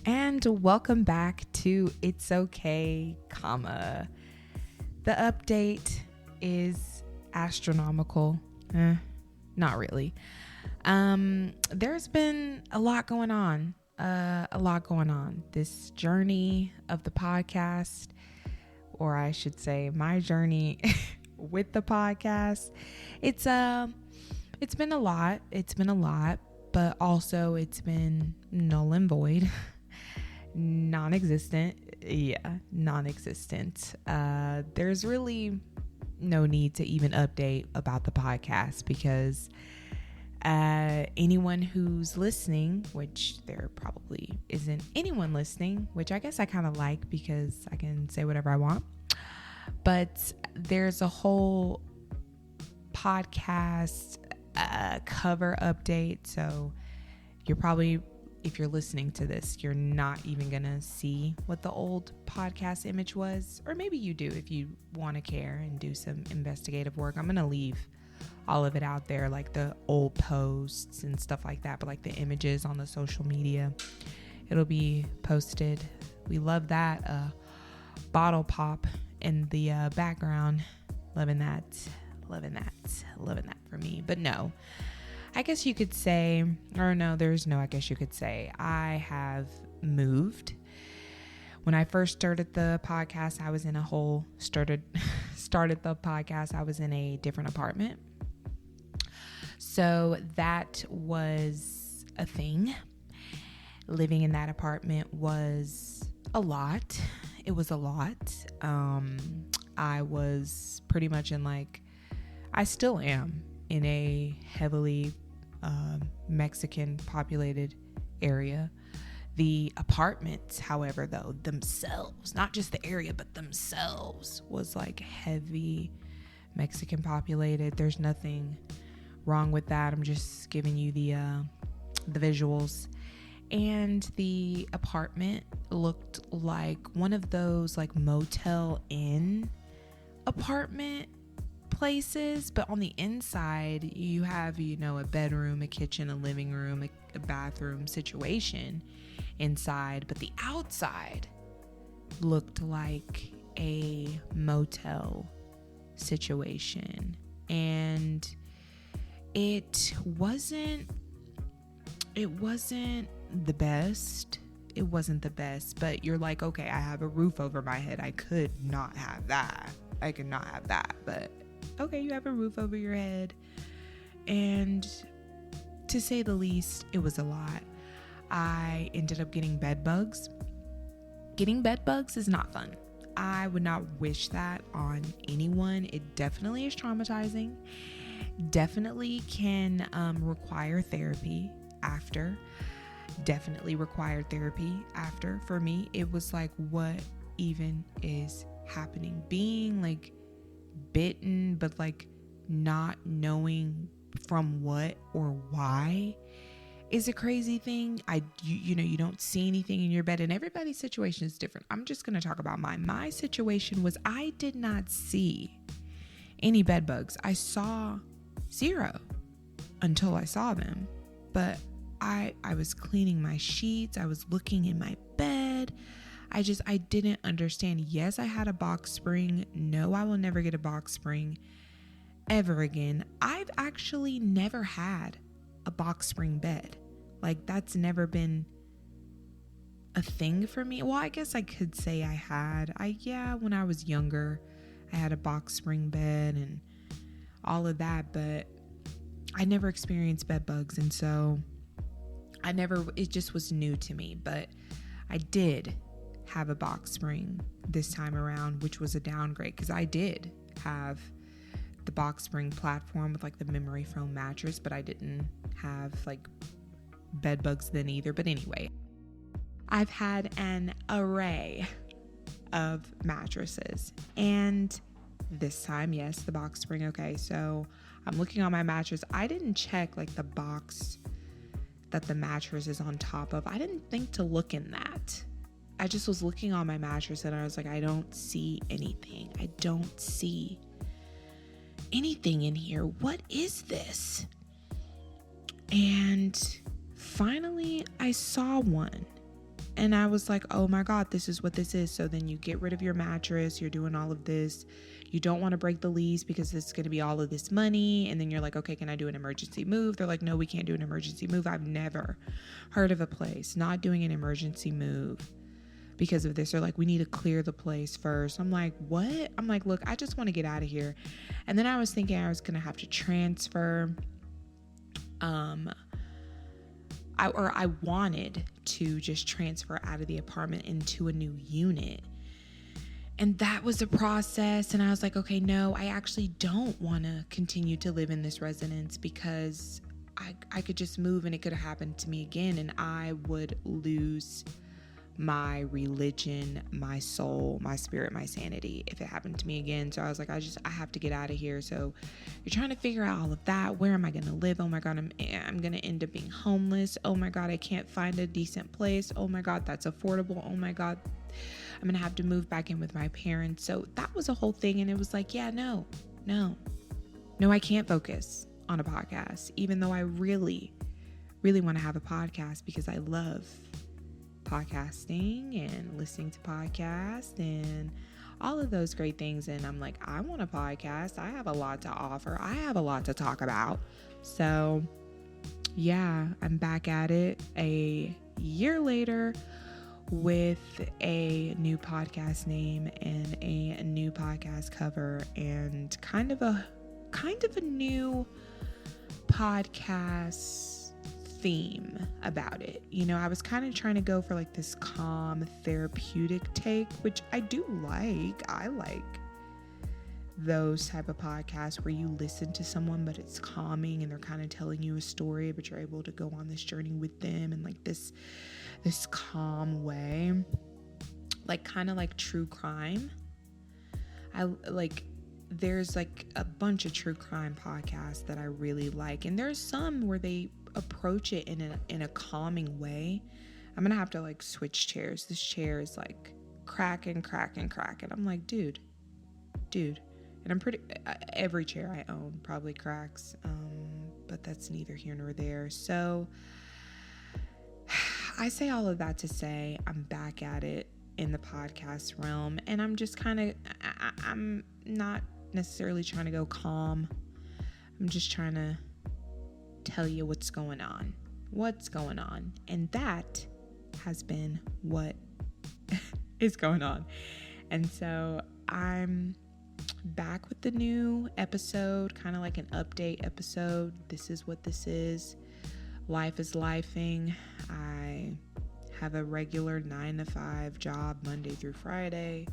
And welcome back to It's Okay, comma. The update is astronomical. Not really. There's been a lot going on. This journey of the podcast, or I should say my journey with the podcast. It's been a lot. But also it's been null and void. Non-existent. There's really no need to even update about the podcast because anyone who's listening, which there probably isn't anyone listening, which I guess I kind of like because I can say whatever I want, but there's a whole podcast cover update, so you're probably, if you're listening to this, you're not even gonna see what the old podcast image was, or maybe you do if you want to care and do some investigative work. I'm gonna leave all of it out there, like the old posts and stuff like that, but like the images on the social media, it'll be posted. We love that bottle pop in the background. Loving that for me. But no, I guess you could say, or no, there's no I guess you could say, I have moved. When I first started the podcast, I was in started the podcast, I was in a different apartment. So that was a thing. Living in that apartment was a lot. It was a lot. I was pretty much I still am in a heavily Mexican populated area. The apartments, however, though, themselves, not just the area, but themselves, was like heavy Mexican populated. There's nothing wrong with that. I'm just giving you the visuals. And the apartment looked like one of those like Motel Inn apartment places, but on the inside you have, a bedroom, a kitchen, a living room, a bathroom situation inside, but the outside looked like a motel situation. And it wasn't the best. It wasn't the best, but you're like, okay, I have a roof over my head. I could not have that. But okay, you have a roof over your head. And to say the least, it was a lot. I ended up getting bed bugs. Getting bed bugs is not fun. I would not wish that on anyone. It definitely is traumatizing. Definitely can require therapy after. Definitely required therapy after. For me, it was like, what even is happening? Being like bitten, but like not knowing from what or why is a crazy thing. You don't see anything in your bed, and everybody's situation is different. I'm just going to talk about mine. My situation was I did not see any bed bugs. I saw zero until I saw them, but I was cleaning my sheets. I was looking in my bed. I didn't understand. Yes, I had a box spring. No, I will never get a box spring ever again. I've actually never had a box spring bed. Like, that's never been a thing for me. Well, I guess I could say I had. When I was younger, I had a box spring bed and all of that, but I never experienced bed bugs. And so it just was new to me. But I did have a box spring this time around, which was a downgrade because I did have the box spring platform with like the memory foam mattress, but I didn't have like bed bugs then either. But anyway, I've had an array of mattresses, and this time, yes, the box spring. Okay, so I'm looking on my mattress. I didn't check like the box that the mattress is on top of. I didn't think to look in that. I just was looking on my mattress and I was like, I don't see anything. I don't see anything in here. What is this? And finally I saw one, And I was like, oh my God, this is what this is. So then you get rid of your mattress. You're doing all of this. You don't want to break the lease because it's going to be all of this money. And then you're like, okay, can I do an emergency move? They're like, no, we can't do an emergency move. I've never heard of a place not doing an emergency move because of this. They're like, we need to clear the place first. I'm like, what? I'm like, look, I just want to get out of here. And then I was thinking I was going to have to transfer. I wanted to just transfer out of the apartment into a new unit. And that was a process. And I was like, okay, no, I actually don't want to continue to live in this residence because I could just move and it could have happened to me again. And I would lose my religion, my soul, my spirit, my sanity if it happened to me again. So I was like, I have to get out of here. So you're trying to figure out all of that. Where am I going to live? Oh my God, I'm going to end up being homeless. Oh my God, I can't find a decent place. Oh my God, that's affordable. Oh my God, I'm going to have to move back in with my parents. So that was a whole thing. And it was like, yeah, no, I can't focus on a podcast, even though I really, really want to have a podcast because I love podcasting and listening to podcasts and all of those great things. And I'm like, I want a podcast. I have a lot to offer. I have a lot to talk about. So yeah, I'm back at it a year later with a new podcast name and a new podcast cover and kind of a new podcast theme about it. You know, I was kind of trying to go for like this calm therapeutic take, which I do like. I like those type of podcasts where you listen to someone but it's calming and they're kind of telling you a story, but you're able to go on this journey with them in like this calm way, like kind of like true crime. There's like a bunch of true crime podcasts that I really like, and there's some where they approach it in a calming way. I'm gonna have to like switch chairs. This chair is like cracking. I'm like, dude, and I'm pretty, every chair I own probably cracks, but that's neither here nor there. So I say all of that to say I'm back at it in the podcast realm, and I'm just I'm not necessarily trying to go calm. I'm just trying to tell you what's going on, and that has been what is going on. And so I'm back with the new episode, kind of like an update episode. This is what this is. Life is lifing. I have a regular 9-to-5 job Monday through Friday.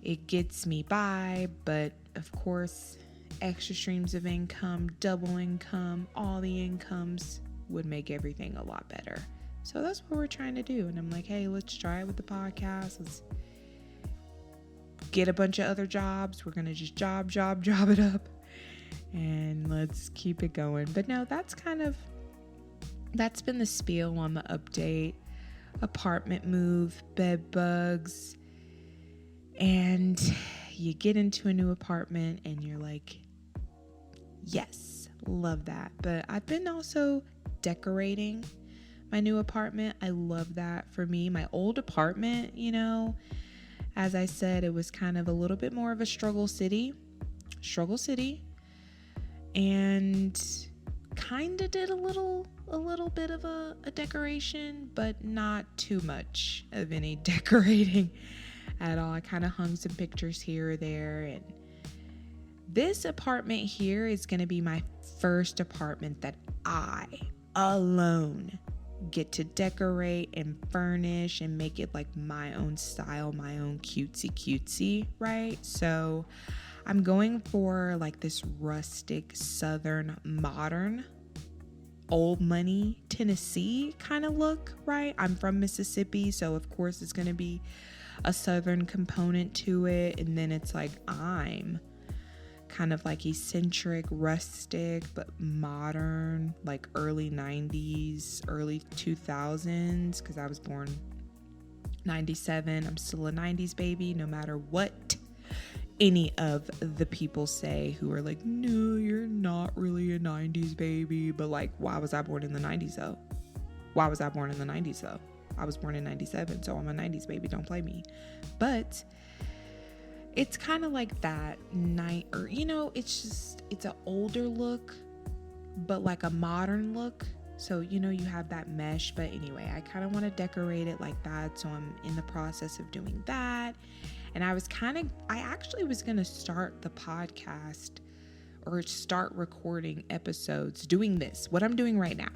It gets me by, but of course, extra streams of income, double income, all the incomes would make everything a lot better. So that's what we're trying to do. And I'm like, hey, let's try it with the podcast. Let's get a bunch of other jobs. We're going to just job it up and let's keep it going. But no, that's been the spiel on the update. Apartment move, bed bugs, and you get into a new apartment and you're like, yes, love that. But I've been also decorating my new apartment. I love that. For me, my old apartment, you know, as I said, it was kind of a little bit more of a struggle city, and kind of did a little bit of a decoration, but not too much of any decorating at all. I kind of hung some pictures here or there, and this apartment here is going to be my first apartment that I alone get to decorate and furnish and make it like my own style, my own cutesy, right? So I'm going for like this rustic, southern, modern, old money, Tennessee kind of look, right? I'm from Mississippi, so of course it's going to be a southern component to it. And then it's like I'm kind of like eccentric, rustic, but modern, like early 90s, early 2000s, because I was born 97. I'm still a 90s baby, no matter what any of the people say who are like, no, you're not really a 90s baby. But like, why was I born in the 90s though? I was born in 97, so I'm a 90s baby, don't play me. But it's kind of like that night, or it's an older look, but like a modern look. So you have that mesh. But anyway, I kind of want to decorate it like that, so I'm in the process of doing that. And I actually was going to start the podcast, or start recording episodes doing this, what I'm doing right now.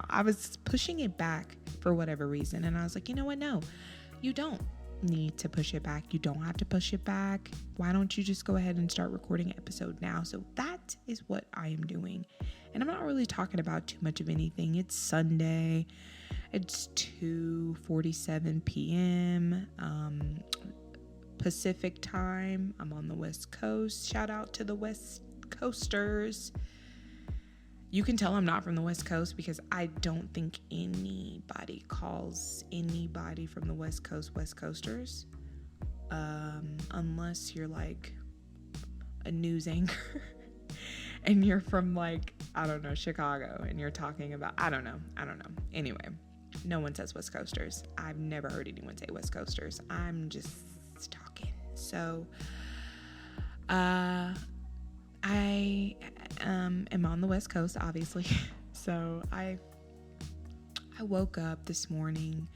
I was pushing it back for whatever reason. And I was like, you know what? No, you don't need to push it back. You don't have to push it back. Why don't you just go ahead and start recording an episode now? So that is what I am doing. And I'm not really talking about too much of anything. It's Sunday. It's 2:47 p.m. Pacific time. I'm on the West Coast. Shout out to the West Coasters. You can tell I'm not from the West Coast because I don't think anybody calls anybody from the West Coast West Coasters. Unless you're like a news anchor and you're from like, I don't know, Chicago, and you're talking about, I don't know. Anyway, no one says West Coasters. I've never heard anyone say West Coasters. I'm just talking. So, I am on the West Coast, obviously. So I woke up this morning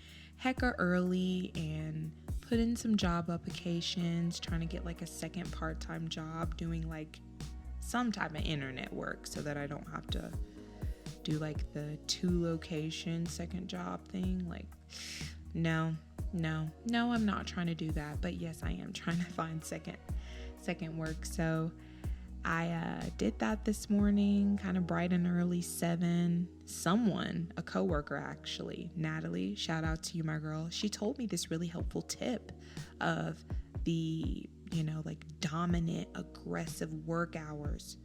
hecka early and put in some job applications, trying to get like a second part-time job doing like some type of internet work, so that I don't have to do like the 2 location second job thing. Like, no, I'm not trying to do that. But yes, I am trying to find second work. So I did that this morning, kind of bright and early, 7. A coworker actually, Natalie, shout out to you, my girl. She told me this really helpful tip of the, like dominant, aggressive work hours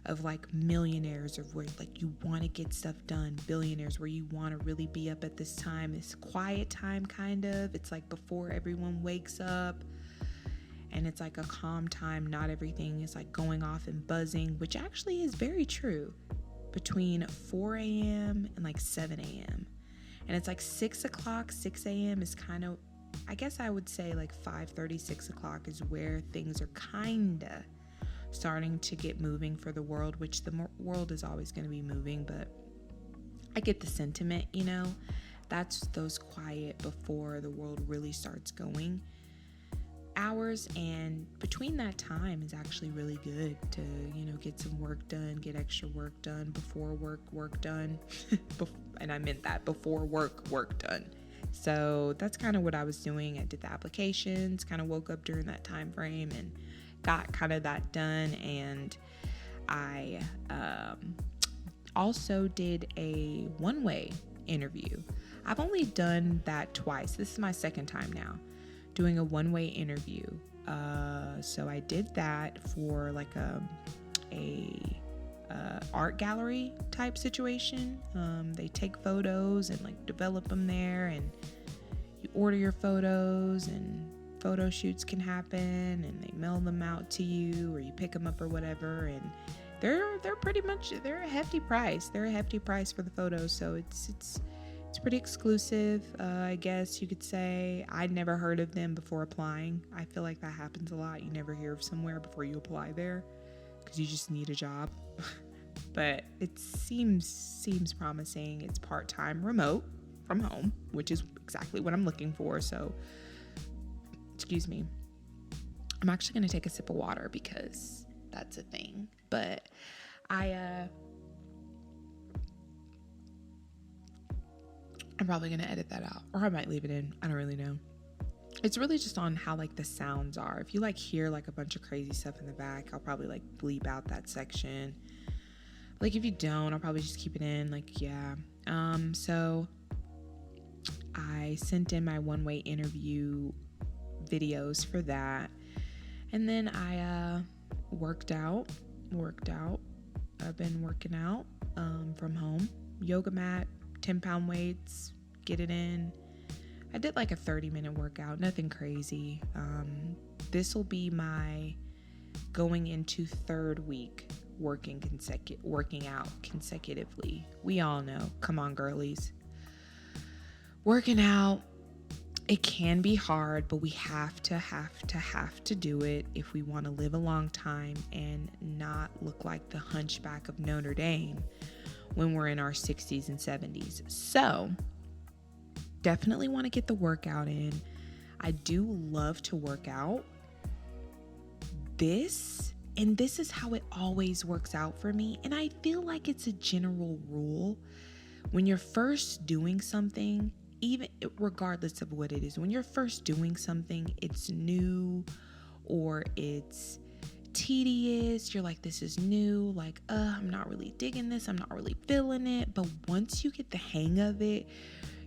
of like millionaires, or where like you want to get stuff done, billionaires, where you want to really be up at this time, this quiet time kind of. It's like before everyone wakes up. And it's like a calm time. Not everything is like going off and buzzing, which actually is very true, between 4 a.m. and like 7 a.m. And it's like 6 o'clock, 6 a.m. is kind of, I guess I would say like 5:30, 6 o'clock is where things are kind of starting to get moving for the world, which the world is always going to be moving. But I get the sentiment, that's those quiet before the world really starts going hours. And between that time is actually really good to get some work done, get extra work done before work done. And I meant that, before work done. So that's kind of what I was doing. I did the applications, kind of woke up during that time frame and got kind of that done. And I also did a one-way interview. I've only done that twice. This is my second time now doing a one-way interview. So I did that for like a art gallery type situation. They take photos and like develop them there, and you order your photos, and photo shoots can happen, and they mail them out to you, or you pick them up or whatever. And they're pretty much, they're a hefty price. They're a hefty price for the photos. So it's pretty exclusive, I guess you could say. I'd never heard of them before applying. I feel like that happens a lot. You never hear of somewhere before you apply there, because you just need a job. But it seems promising. It's part-time, remote, from home, which is exactly what I'm looking for. So, excuse me. I'm actually going to take a sip of water because that's a thing. But I'm probably going to edit that out, or I might leave it in. I don't really know. It's really just on how like the sounds are. If you like hear like a bunch of crazy stuff in the back, I'll probably like bleep out that section. Like if you don't, I'll probably just keep it in. Like, yeah. So I sent in my one-way interview videos for that. And then I worked out. I've been working out from home. Yoga mat, 10-pound weights, get it in. I did like a 30-minute workout, nothing crazy. This will be my going into third week working out consecutively. We all know, come on girlies, working out, it can be hard, but we have to do it if we want to live a long time and not look like the Hunchback of Notre Dame when we're in our 60s and 70s. So definitely want to get the workout in. I do love to work out. This is how it always works out for me. And I feel like it's a general rule. When you're first doing something, even regardless of what it is, when you're first doing something, it's new or it's tedious. You're like, this is new. Like, I'm not really digging this. I'm not really feeling it. But once you get the hang of it,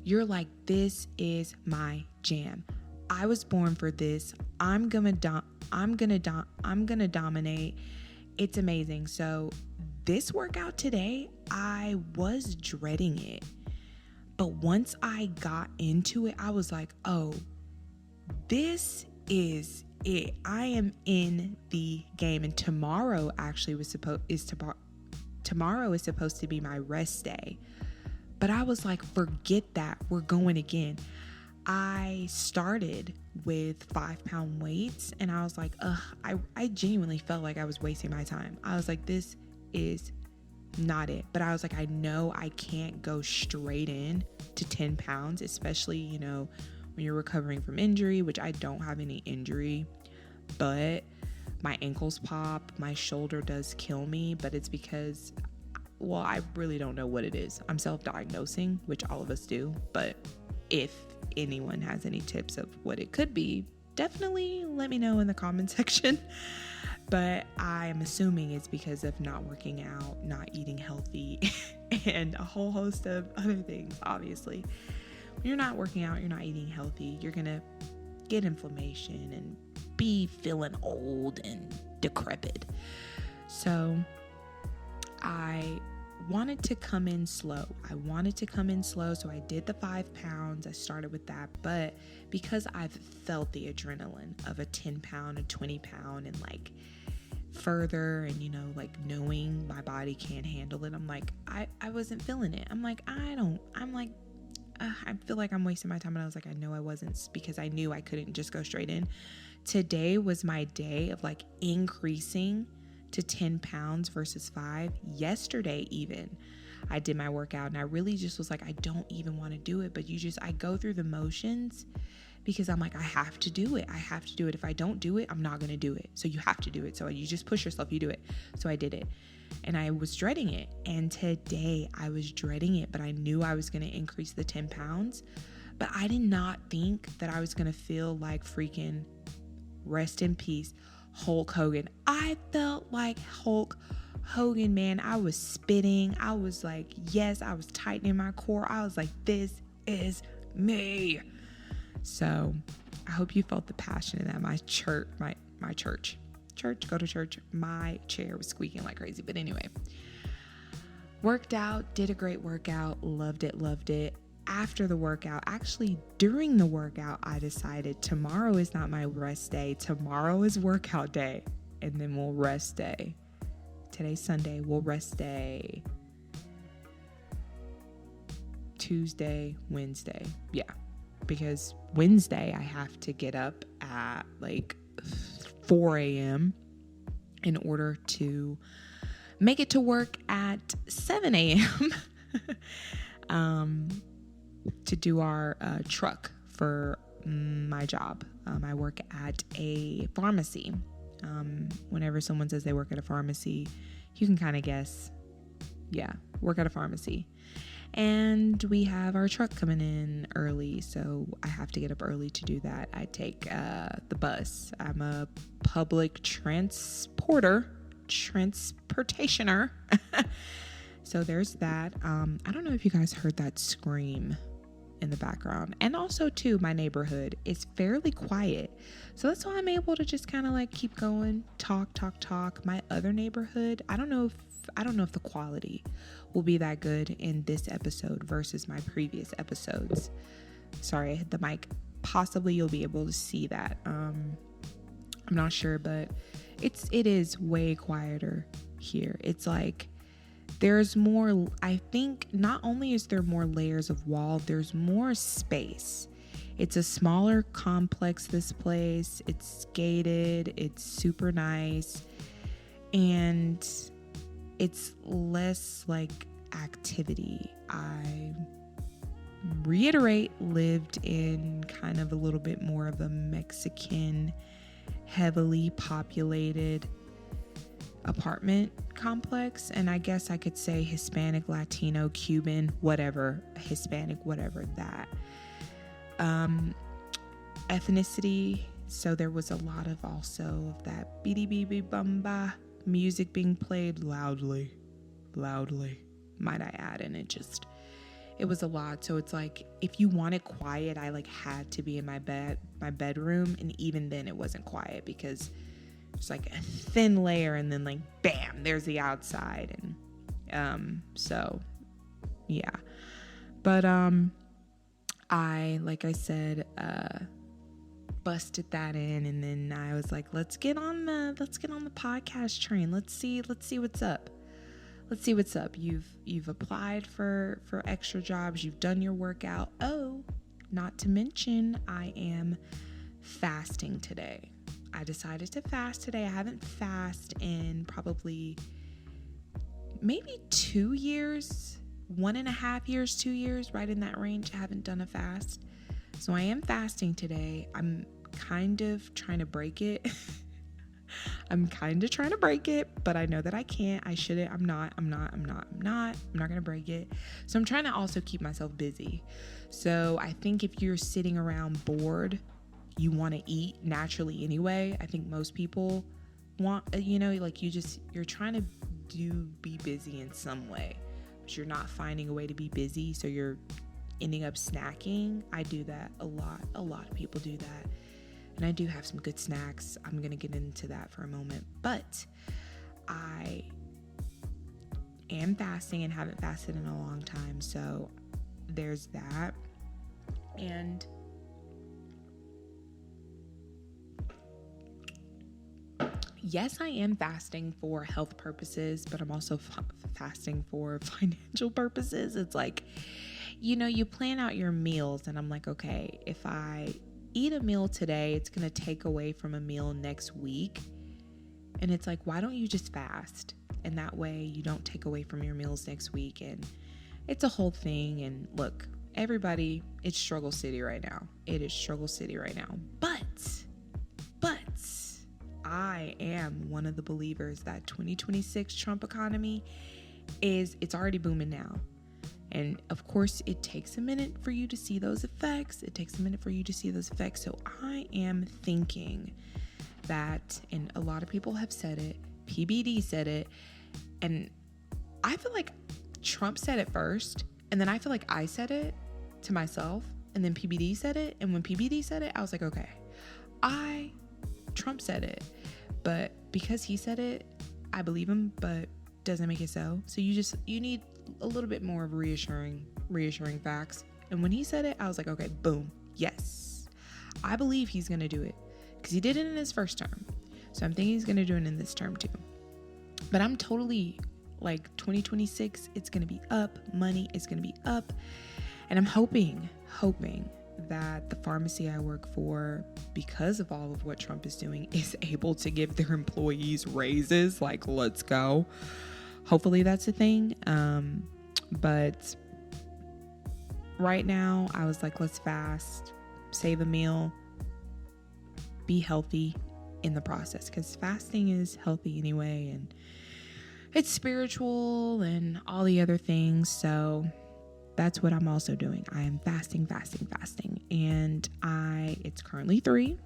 you're like, this is my jam. I was born for this. I'm gonna dominate. It's amazing. So this workout today, I was dreading it. But once I got into it, I was like, oh, this is it. I am in the game. And tomorrow actually tomorrow is supposed to be my rest day. But I was like, forget that. We're going again. I started with 5-pound weights and I was like, I genuinely felt like I was wasting my time. I was like, this is not it. But I was like, I know I can't go straight in to 10 pounds, especially, when you're recovering from injury, which I don't have any injury, but my ankles pop, my shoulder does kill me, but it's because, well, I really don't know what it is. I'm self-diagnosing, which all of us do, but if anyone has any tips of what it could be, definitely let me know in the comment section. But I'm assuming it's because of not working out, not eating healthy, and a whole host of other things, obviously. When you're not working out, you're not eating healthy, you're going to get inflammation and be feeling old and decrepit. So I wanted to come in slow. So I did the 5 pounds. I started with that. But because I've felt the adrenaline of a 10 pound, a 20 pound, and like further, and knowing my body can't handle it, I'm like, I wasn't feeling it. I'm like, I feel like I'm wasting my time. And I was like, I know I wasn't, because I knew I couldn't just go straight in. Today was my day of like increasing to 10 pounds versus 5. Yesterday even, I did my workout and I really just was like, I don't even want to do it. But I go through the motions because I'm like, I have to do it. If I don't do it, I'm not going to do it. So you have to do it. So you just push yourself, you do it. So I did it and I was dreading it. And today I was dreading it, but I knew I was going to increase the 10 pounds. But I did not think that I was going to feel like freaking, rest in peace, Hulk Hogan. I felt like Hulk Hogan, man. I was spitting. I was like, yes, I was tightening my core. I was like, this is me. So I hope you felt the passion in that. My chair, my chair was squeaking like crazy. But anyway, worked out, did a great workout, loved it. After the workout, actually during the workout, I decided tomorrow is not my rest day. Tomorrow is workout day, and then we'll rest day. Today's Sunday, we'll rest day. Tuesday, Wednesday. Yeah, because Wednesday I have to get up at like 4 a.m. in order to make it to work at 7 a.m. To do our truck for my job. I work at a pharmacy. Whenever someone says they work at a pharmacy, you can kind of guess. Yeah, work at a pharmacy. And we have our truck coming in early, so I have to get up early to do that. I take the bus. I'm a public transportationer. So there's that. I don't know if you guys heard that scream in the background. And also too, my neighborhood is fairly quiet. So that's why I'm able to just kind of like keep going, talk. My other neighborhood, I don't know if the quality will be that good in this episode versus my previous episodes. Sorry, I hit the mic. Possibly you'll be able to see that. I'm not sure, but it is way quieter here. It's like there's more, I think not only is there more layers of wall, there's more space. It's a smaller complex, this place. It's gated, it's super nice, and it's less like activity. I reiterate, lived in kind of a little bit more of a Mexican, heavily populated apartment complex, and I guess I could say Hispanic, Latino, Cuban, whatever, Hispanic, whatever that ethnicity. So there was a lot of also of that beady beady bumba music being played loudly, might I add, and it was a lot. So it's like, if you wanted quiet, I like had to be in my bedroom, and even then it wasn't quiet because it's like a thin layer, and then like bam, there's the outside. And so yeah, but I, like I said, busted that in, and then I was like, let's get on the podcast train. Let's see what's up. Let's see what's up. You've applied for extra jobs. You've done your workout. Oh, not to mention, I am fasting today. I decided to fast today. I haven't fasted in probably maybe 2 years, 1.5 years, 2 years, right in that range. I haven't done a fast. So I am fasting today. I'm kind of trying to break it. But I know that I can't. I shouldn't. I'm not going to break it. So I'm trying to also keep myself busy. So I think if you're sitting around bored, you want to eat naturally anyway. I think most people want, like you're trying to be busy in some way, but you're not finding a way to be busy. So you're ending up snacking. I do that a lot. A lot of people do that. And I do have some good snacks. I'm going to get into that for a moment. But I am fasting and haven't fasted in a long time. So there's that. And yes, I am fasting for health purposes, but I'm also fasting for financial purposes. It's like, you plan out your meals, and I'm like, okay, if I eat a meal today, it's going to take away from a meal next week. And it's like, why don't you just fast? And that way you don't take away from your meals next week. And it's a whole thing. And look, everybody, it's struggle city right now. It is struggle city right now. But I am one of the believers that 2026 Trump economy it's already booming now. And of course, it takes a minute for you to see those effects. So I am thinking that, and a lot of people have said it, PBD said it, and I feel like Trump said it first, and then I feel like I said it to myself, and then PBD said it, and when PBD said it, I was like, okay, Trump said it, but because he said it, I believe him, but doesn't make it so. So you need a little bit more of reassuring facts. And when he said it, I was like, okay, boom, yes, I believe he's gonna do it, because he did it in his first term. So I'm thinking he's gonna do it in this term too. But I'm totally like 2026, it's gonna be up, money is gonna be up, and I'm hoping that the pharmacy I work for, because of all of what Trump is doing, is able to give their employees raises. Like, let's go. Hopefully that's a thing. But right now I was like, let's fast, save a meal, be healthy in the process, because fasting is healthy anyway, and it's spiritual and all the other things. So that's what I'm also doing. I am fasting. And it's currently 3.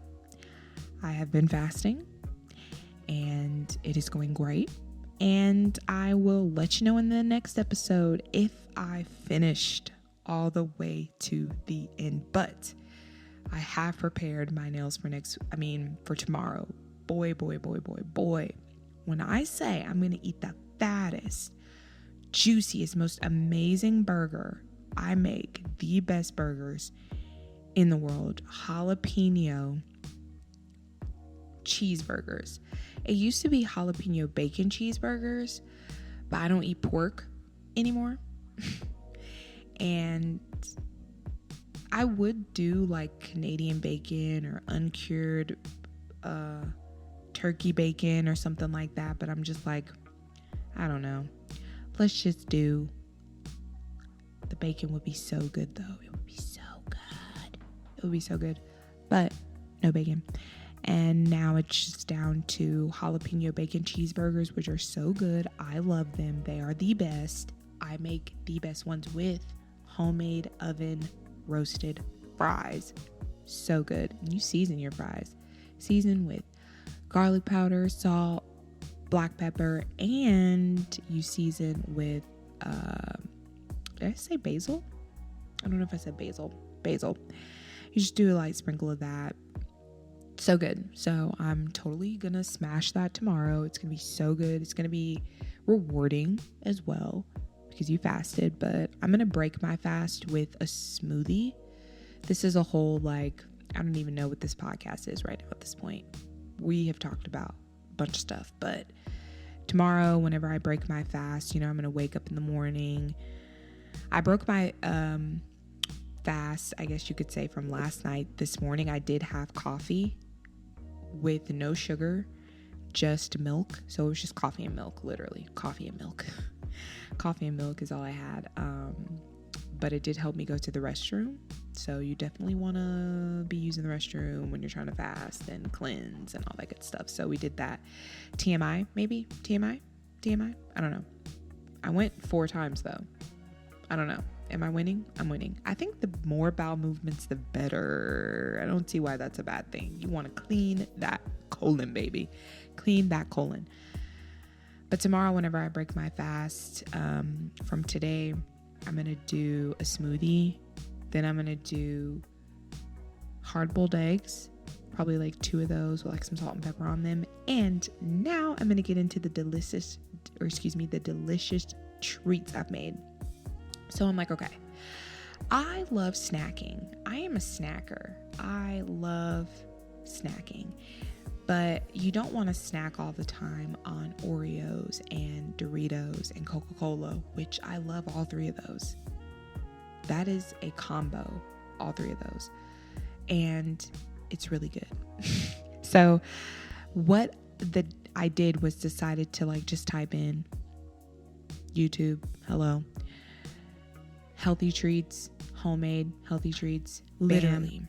I have been fasting and it is going great. And I will let you know in the next episode if I finished all the way to the end. But I have prepared my nails for tomorrow. Boy. When I say I'm going to eat the fattest, juiciest, most amazing burger, I make the best burgers in the world. Jalapeno cheeseburgers. It used to be jalapeno bacon cheeseburgers, but I don't eat pork anymore. And I would do like Canadian bacon or uncured turkey bacon or something like that, but I'm just like, I don't know. Let's just do the bacon. Would be so good though. It would be so good. It would be so good, but no bacon. And now it's just down to jalapeno bacon cheeseburgers, which are so good. I love them. They are the best. I make the best ones with homemade oven roasted fries. So good. And you season your fries. Season with garlic powder, salt, black pepper, and you season with did I say basil? I don't know if I said basil. Basil. You just do a light sprinkle of that. So good. So I'm totally gonna smash that tomorrow. It's gonna be so good. It's gonna be rewarding as well because you fasted, but I'm gonna break my fast with a smoothie. This is a whole, like, I don't even know what this podcast is right now at this point. We have talked about a bunch of stuff, but tomorrow, whenever I break my fast, I'm gonna wake up in the morning. I broke my fast, I guess you could say, from last night. This morning I did have coffee with no sugar, just milk. So it was just coffee and milk, literally coffee and milk. Coffee and milk is all I had. But it did help me go to the restroom. So you definitely want to be using the restroom when you're trying to fast and cleanse and all that good stuff. So we did that. TMI, maybe? TMI? I don't know. I went 4 times though. I don't know. Am I winning? I'm winning. I think the more bowel movements, the better. I don't see why that's a bad thing. You want to clean that colon, baby. Clean that colon. But tomorrow, whenever I break my fast, from today, I'm going to do a smoothie. Then I'm going to do hard-boiled eggs. Probably like 2 of those with like some salt and pepper on them. And now I'm going to get into the delicious treats I've made. So I'm like, okay, I love snacking. I am a snacker. I love snacking. But you don't want to snack all the time on Oreos and Doritos and Coca-Cola, which I love all 3 of those. That is a combo, all 3 of those. And it's really good. So what I did was decided to like just type in YouTube, hello, healthy treats, homemade healthy treats, literally.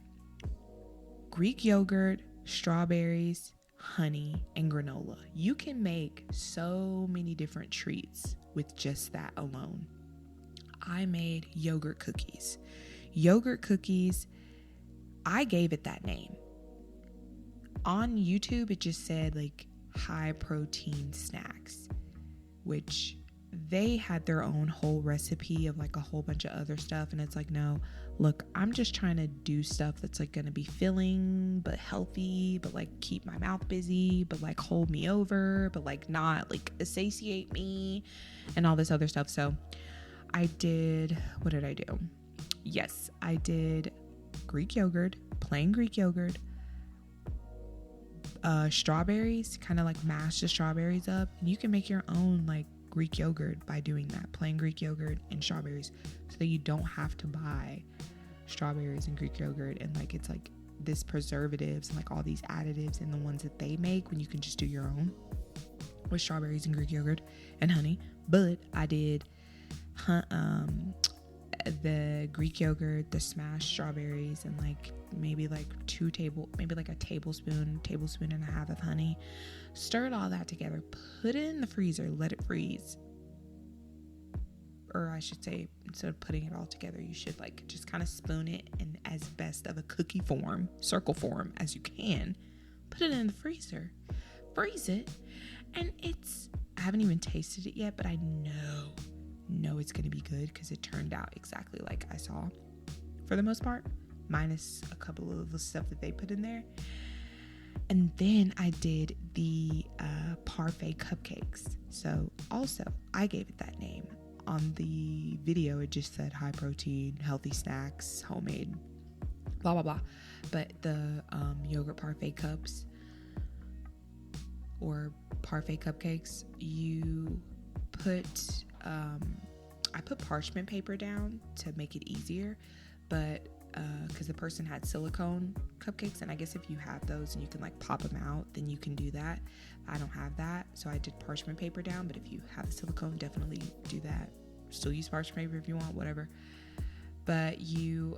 Greek yogurt, strawberries, honey, and granola. You can make so many different treats with just that alone. I made yogurt cookies. Yogurt cookies, I gave it that name. On YouTube, it just said like high protein snacks, which they had their own whole recipe of like a whole bunch of other stuff. And it's like, no, look, I'm just trying to do stuff that's like going to be filling, but healthy, but like keep my mouth busy, but like hold me over, but like not like satiate me and all this other stuff. So what did I do? Yes, I did Greek yogurt, plain Greek yogurt, strawberries, kind of like mash the strawberries up. And you can make your own like Greek yogurt by doing that, plain Greek yogurt and strawberries, so that you don't have to buy strawberries and Greek yogurt and like it's like this preservatives and like all these additives in the ones that they make when you can just do your own with strawberries and Greek yogurt and honey. But I did the Greek yogurt, the smashed strawberries, and like maybe a tablespoon and a half of honey. Stirred all that together, put it in the freezer, let it freeze. Or I should say, instead of putting it all together, you should like just kind of spoon it in as best of a cookie form, circle form as you can. Put it in the freezer, freeze it, and I haven't even tasted it yet, but I know it's gonna be good because it turned out exactly like I saw for the most part, minus a couple of the stuff that they put in there. And then I did the parfait cupcakes. So also I gave it that name. On the video it just said high protein, healthy snacks, homemade, blah blah blah. But the yogurt parfait cups or parfait cupcakes, you put I put parchment paper down to make it easier, but because the person had silicone cupcakes, and I guess if you have those and you can like pop them out, then you can do that. I don't have that, so I did parchment paper down, but if you have the silicone, definitely do that. Still use parchment paper if you want, whatever. But you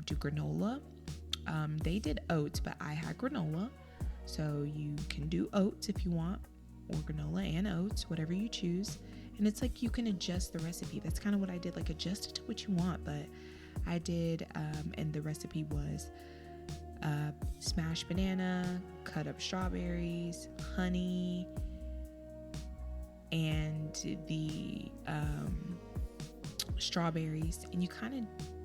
do granola. They did oats, but I had granola, so you can do oats if you want, or granola and oats, whatever you choose. And it's like you can adjust the recipe. That's kind of what I did, like adjust it to what you want. But I did, and the recipe was smashed banana, cut up strawberries, honey, and the strawberries. And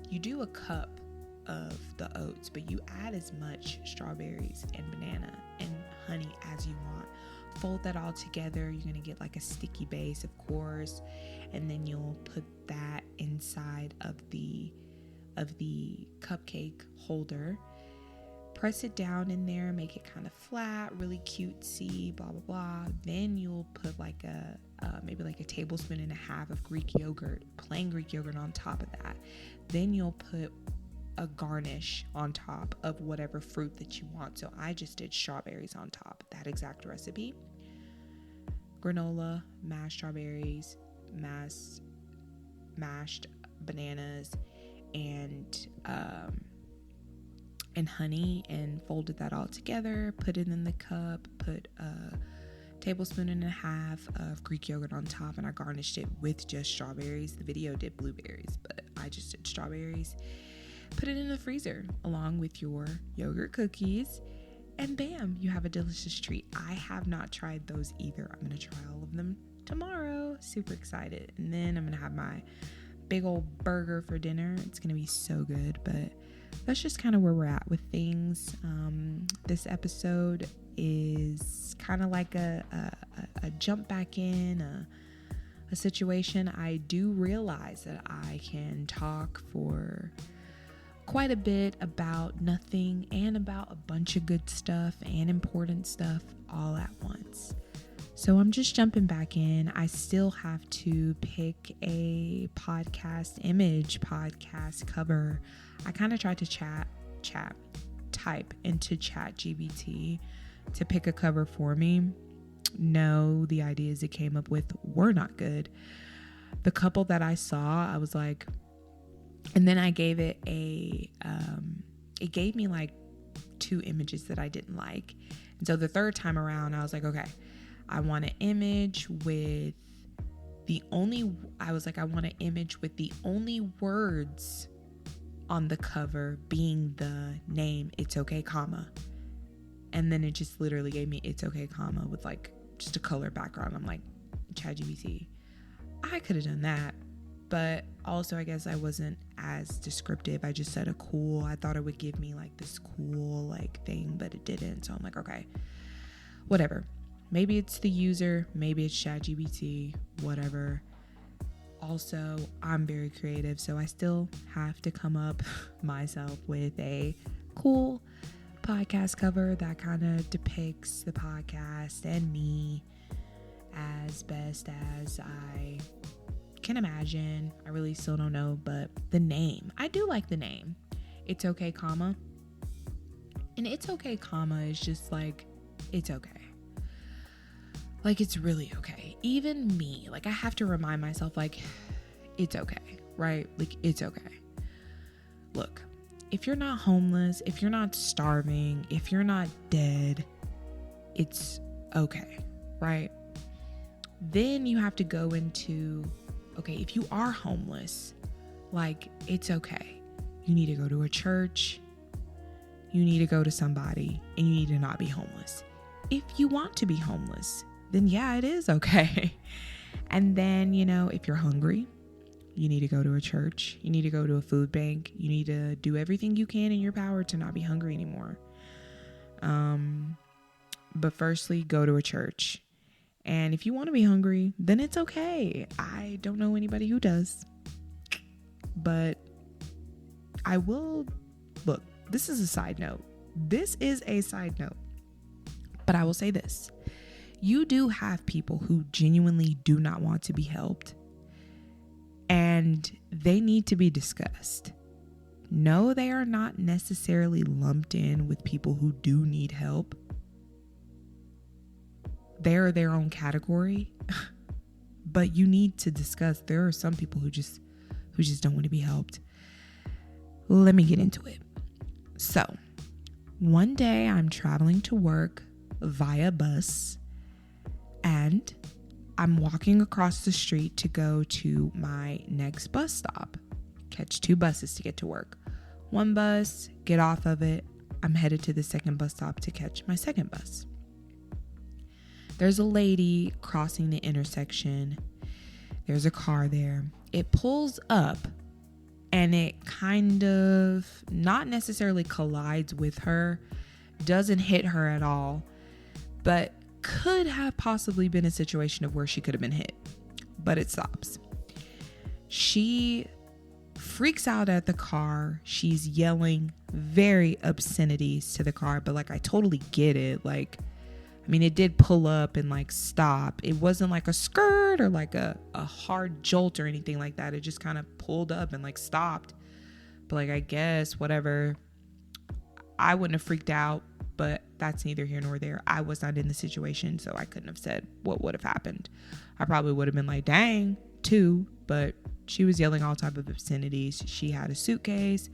you do a cup of the oats, but you add as much strawberries and banana and honey as you want. Fold that all together. You're gonna get like a sticky base, of course, and then you'll put that inside of the cupcake holder. Press it down in there, make it kind of flat, really cutesy, blah blah blah. Then you'll put like maybe like a tablespoon and a half of Greek yogurt, plain Greek yogurt on top of that. Then you'll put a garnish on top of whatever fruit that you want. So I just did strawberries on top, that exact recipe. Granola, mashed strawberries, mashed bananas, and honey, and folded that all together, put it in the cup, put a tablespoon and a half of Greek yogurt on top, and I garnished it with just strawberries. The video did blueberries, but I just did strawberries. Put it in the freezer along with your yogurt cookies, and bam, you have a delicious treat. I have not tried those either. I'm going to try all of them tomorrow. Super excited. And then I'm going to have my big old burger for dinner. It's going to be so good, but that's just kind of where we're at with things. This episode is kind of like a jump back in, a situation. I do realize that I can talk for quite a bit about nothing and about a bunch of good stuff and important stuff all at once. So I'm just jumping back in. I still have to pick a podcast image, podcast cover. I kind of tried to type into ChatGPT to pick a cover for me. No, the ideas it came up with were not good. The couple that I saw, I was like, and then I gave it it gave me like 2 images that I didn't like. And so the third time around, I was like, okay, I want an image with the only words on the cover being the name It's Okay, comma. And then it just literally gave me It's Okay, comma with like just a color background. I'm like, ChatGPT, I could have done that. But also, I guess I wasn't as descriptive. I just said I thought it would give me like this cool like thing, but it didn't. So I'm like, okay, whatever. Maybe it's the user, maybe it's ChatGPT, whatever. Also, I'm very creative, so I still have to come up myself with a cool podcast cover that kind of depicts the podcast and me as best as I can imagine. I really still don't know, but the name, I do like the name. It's Okay, comma. And It's Okay, comma is just like, it's okay. Like, it's really okay. Even me, like, I have to remind myself, like, it's okay, right? Like, it's okay. Look, if you're not homeless, if you're not starving, if you're not dead, it's okay, right? Then you have to go into, okay, if you are homeless, like, it's okay. You need to go to a church. You need to go to somebody, and you need to not be homeless. If you want to be homeless, then yeah, it is okay. And then, if you're hungry, you need to go to a church. You need to go to a food bank. You need to do everything you can in your power to not be hungry anymore. But firstly, go to a church. And if you want to be hungry, then it's okay. I don't know anybody who does. But I will, look, this is a side note. But I will say this. you do have people who genuinely do not want to be helped, and they need to be discussed. No, they are not necessarily lumped in with people who do need help. They're their own category, but you need to discuss. There are some people who just don't want to be helped. Let me get into it. So, one day I'm traveling to work via bus, and I'm walking across the street to go to my next bus stop. Catch 2 buses to get to work. One bus, get off of it. I'm headed to the second bus stop to catch my second bus. There's a lady crossing the intersection. There's a car there. It pulls up and it kind of not necessarily collides with her, doesn't hit her at all, but could have possibly been a situation of where she could have been hit, but it stops. She freaks out at the car. She's yelling very obscenities to the car, but like, I totally get it. Like, I mean, it did pull up and like stop. It wasn't like a skirt or like a hard jolt or anything like that. It just kind of pulled up and like stopped. But like, I guess whatever. I wouldn't have freaked out, but that's neither here nor there. I was not in the situation, so I couldn't have said what would have happened. I probably would have been like, dang, too, but she was yelling all type of obscenities. She had a suitcase.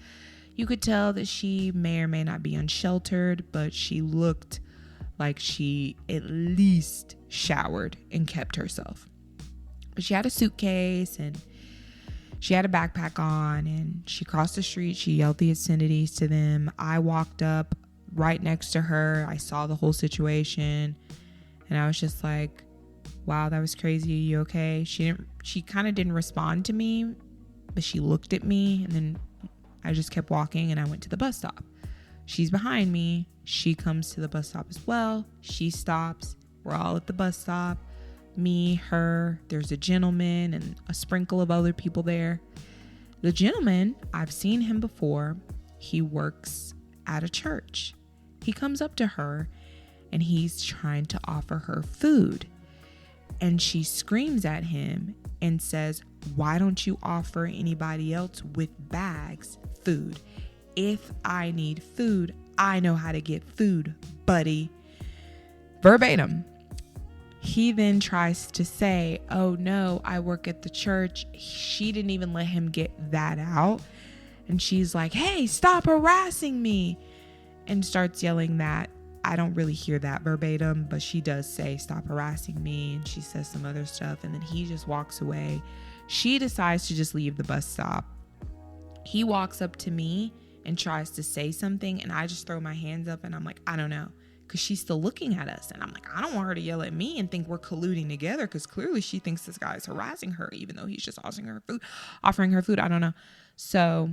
You could tell that she may or may not be unsheltered, but she looked like she at least showered and kept herself. But she had a suitcase and she had a backpack on, and she crossed the street. She yelled the obscenities to them. I walked up right next to her. I saw the whole situation, and I was just like, wow, that was crazy. Are you okay? She kind of didn't respond to me, but she looked at me, and then I just kept walking and I went to the bus stop. She's behind me. She comes to the bus stop as well. She stops. We're all at the bus stop. Me, her, there's a gentleman and a sprinkle of other people there. The gentleman, I've seen him before. He works at a church. He comes up to her and he's trying to offer her food. And she screams at him and says, why don't you offer anybody else with bags food? If I need food, I know how to get food, buddy. Verbatim. He then tries to say, oh no, I work at the church. She didn't even let him get that out. And she's like, hey, stop harassing me. And starts yelling that. I don't really hear that verbatim, but she does say, stop harassing me. And she says some other stuff. And then he just walks away. She decides to just leave the bus stop. He walks up to me and tries to say something. And I just throw my hands up and I'm like, I don't know. Because she's still looking at us. And I'm like, I don't want her to yell at me and think we're colluding together, because clearly she thinks this guy is harassing her, even though he's just offering her food. I don't know. So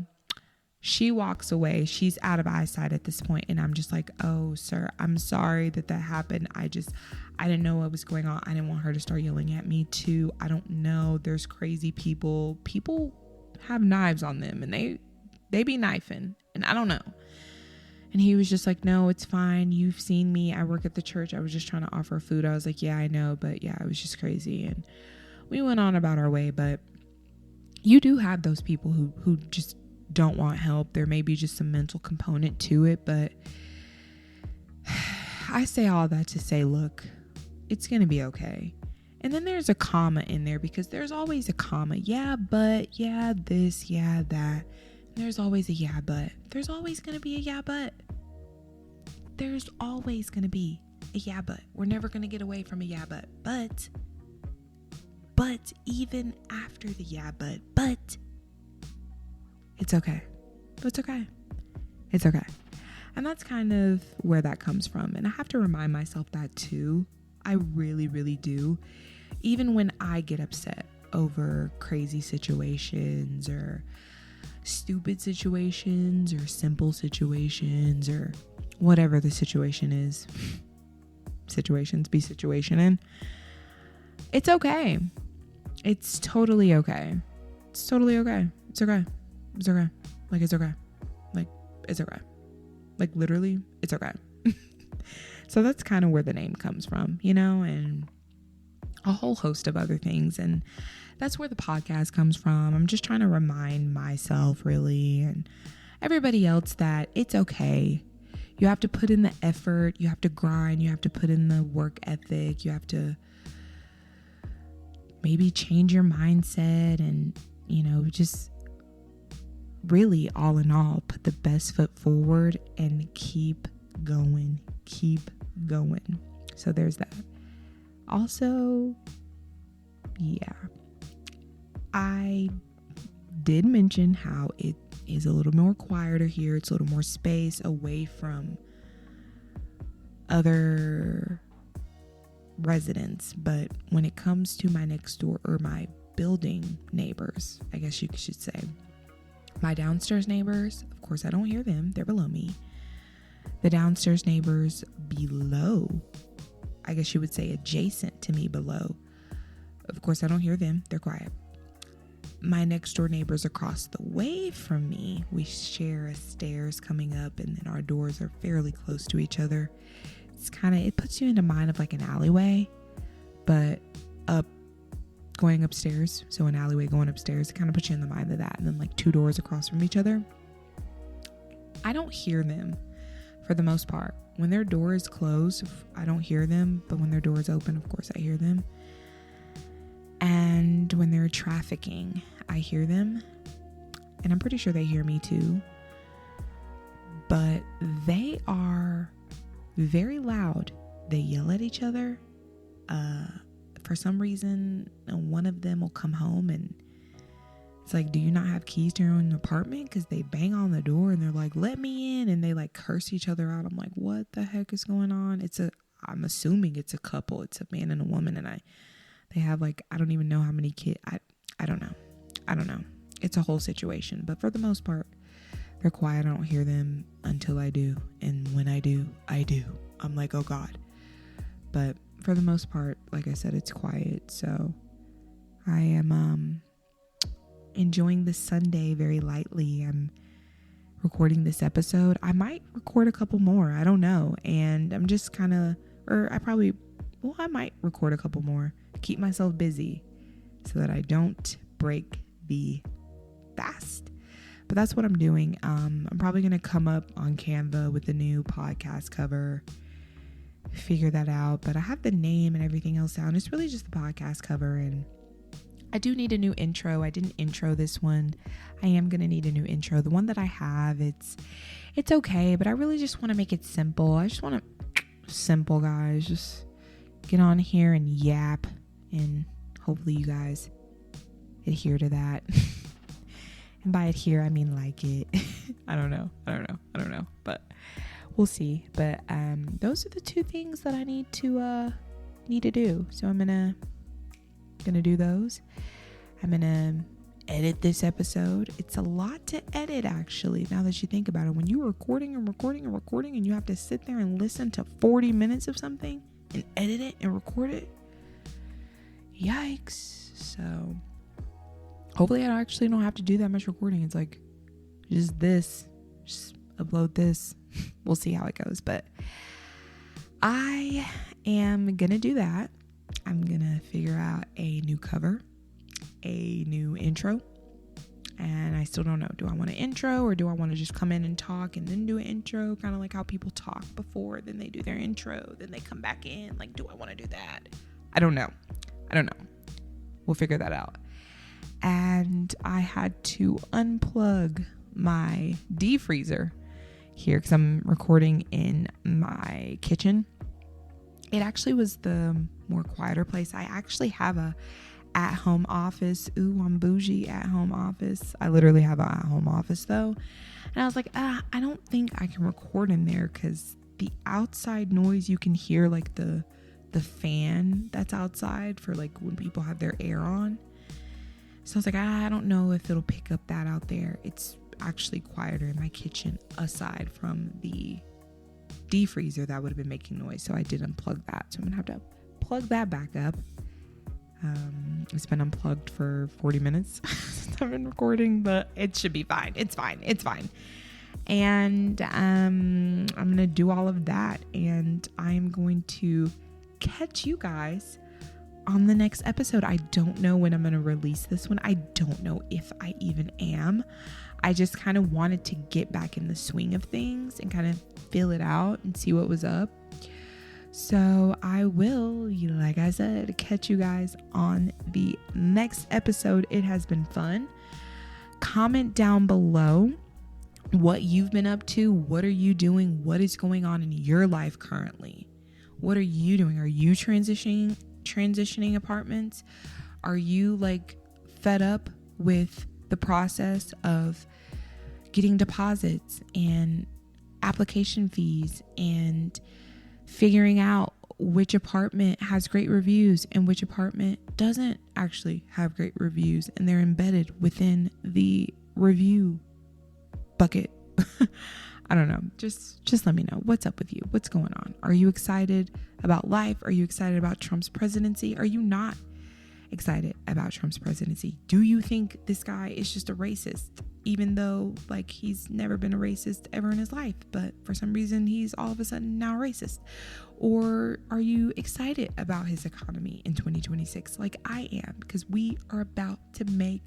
she walks away. She's out of eyesight at this point. And I'm just like, oh, sir, I'm sorry that happened. I didn't know what was going on. I didn't want her to start yelling at me too. I don't know. There's crazy people. People have knives on them and they be knifing. And I don't know. And he was just like, no, it's fine. You've seen me. I work at the church. I was just trying to offer food. I was like, yeah, I know. But yeah, it was just crazy. And we went on about our way. But you do have those people who just don't want help. There may be just some mental component to it. But I say all that to say, look, it's going to be okay. And then there's a comma in there, because there's always a comma. Yeah, but, yeah, this, yeah, that. There's always a yeah, but. There's always going to be a yeah, but. There's always going to be a yeah, but. We're never going to get away from a yeah, but. But even after the yeah, but. It's okay. It's okay. It's okay. And that's kind of where that comes from. And I have to remind myself that too. I really, really do. Even when I get upset over crazy situations or stupid situations or simple situations or whatever the situation is. Situations be situationing. It's okay. It's totally okay. It's totally okay. It's okay. It's okay. Like, it's okay. Like, it's okay. Like, literally, it's okay. So that's kind of where the name comes from, and a whole host of other things. And that's where the podcast comes from. I'm just trying to remind myself, really, and everybody else, that it's okay. You have to put in the effort. You have to grind. You have to put in the work ethic. You have to maybe change your mindset and, just really, all in all, put the best foot forward and keep going. So there's that. Also, I did mention how it is a little more quieter here. It's a little more space away from other residents. But when it comes to my next door, or my building neighbors, I guess you should say, my downstairs neighbors, of course I don't hear them, they're below me. The downstairs neighbors below, I guess you would say adjacent to me below, of course I don't hear them, they're quiet. My next door neighbors across the way from me, we share a stairs coming up, and then our doors are fairly close to each other. It puts you into mind of like an alleyway, but going upstairs. So an alleyway going upstairs, it kind of puts you in the mind of that. And then like two doors across from each other. I don't hear them for the most part. When their door is closed, I don't hear them. But when their door is open, of course I hear them. And when they're trafficking, I hear them. And I'm pretty sure they hear me too. But they are very loud. They yell at each other. For some reason, one of them will come home and it's like, do you not have keys to your own apartment? Because they bang on the door and they're like, let me in. And they like curse each other out. I'm like, what the heck is going on? I'm assuming it's a couple. It's a man and a woman. And they have like, I don't even know how many kids. I don't know. It's a whole situation. But for the most part, they're quiet. I don't hear them until I do. And when I do, I'm like, oh God. But for the most part, like I said, it's quiet. So I am enjoying this Sunday very lightly. I'm recording this episode. I might record a couple more. I don't know. And I'm just I might record a couple more to keep myself busy so that I don't break the fast. But that's what I'm doing. I'm probably going to come up on Canva with a new podcast cover, figure that out. But I have the name and everything else down. It's really just the podcast cover, and I do need a new intro. I didn't intro this one. I am going to need a new intro. The one that I have, it's okay, but I really just want to make it simple. I just want to simple, guys. Just get on here and yap, and hopefully you guys adhere to that. And by adhere, I mean like it. I don't know. But we'll see. But those are the two things that I need to do. So I'm gonna do those. I'm gonna edit this episode. It's a lot to edit, actually, now that you think about it. When you're recording and you have to sit there and listen to 40 minutes of something and edit it and record it, yikes. So hopefully I actually don't have to do that much recording. It's like just upload this. We'll see how it goes. But I am gonna do that. I'm gonna figure out a new cover, a new intro, and I still don't know. Do I want an intro, or do I want to just come in and talk and then do an intro, kind of like how people talk before, then they do their intro, then they come back in? Like, do I want to do that? I don't know. We'll figure that out. And I had to unplug my defreezer here because I'm recording in my kitchen. It actually was the more quieter place. I actually have a at-home office. Ooh, I'm bougie. At-home office. I literally have an at-home office though. And I was like, I don't think I can record in there because the outside noise, you can hear like the fan that's outside for like when people have their air on. So I was like, I don't know if it'll pick up that out there. It's actually quieter in my kitchen aside from the defreezer that would have been making noise. So I did unplug that. So I'm gonna have to plug that back up. It's been unplugged for 40 minutes since I've been recording, but it should be fine. It's fine. And I'm going to do all of that. And I'm going to catch you guys on the next episode. I don't know when I'm going to release this one. I don't know if I even am. I just kind of wanted to get back in the swing of things and kind of feel it out and see what was up. So I will, like I said, catch you guys on the next episode. It has been fun. Comment down below what you've been up to. What are you doing? What is going on in your life currently? What are you doing? Are you transitioning apartments? Are you like fed up with the process of getting deposits and application fees and figuring out which apartment has great reviews and which apartment doesn't actually have great reviews, and they're embedded within the review bucket? I don't know. Just let me know what's up with you. What's going on? Are you excited about life? Are you excited about Trump's presidency? Are you not excited about Trump's presidency? Do you think this guy is just a racist, even though like he's never been a racist ever in his life, but for some reason he's all of a sudden now racist? Or are you excited about his economy in 2026 like I am? Because we are about to make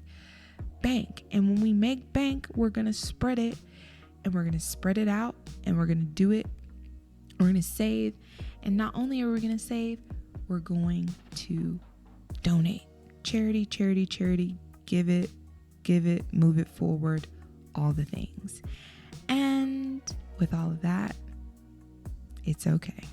bank, and when we make bank, we're gonna spread it, and we're gonna spread it out, and we're gonna do it. We're gonna save, and not only are we gonna save, we're going to donate. Charity, give it, move it forward, all the things. And with all of that, it's okay.